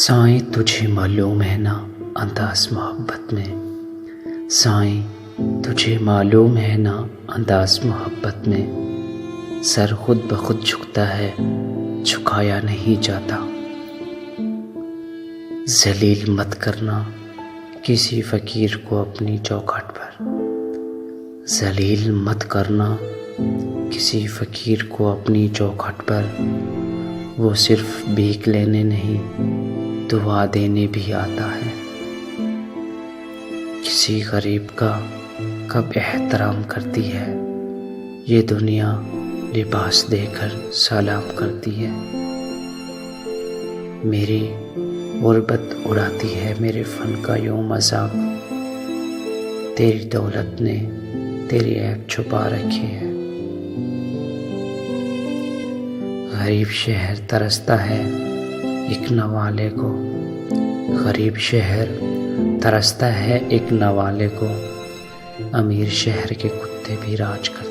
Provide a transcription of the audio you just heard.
साईं तुझे मालूम है ना अंदाज़ मोहब्बत में। साईं तुझे मालूम है ना अंदाज़ मोहब्बत में। सर खुद ब खुद झुकता है, झुकाया नहीं जाता। जलील मत करना किसी फ़कीर को अपनी चौखट पर। जलील मत करना किसी फ़कीर को अपनी चौखट पर। वो सिर्फ भीख लेने नहीं, दुआ देने भी आता है। किसी गरीब का कब एहतराम करती है, ये दुनिया लिबास देकर सलाम करती है। मेरी गुर्बत उड़ाती है मेरे फ़न का यूं मजाक। तेरी दौलत ने तेरी ऐब छुपा रखी है। गरीब शहर तरसता है एक नवाले को। गरीब शहर तरसता है एक नवाले को। अमीर शहर के कुत्ते भी राज करते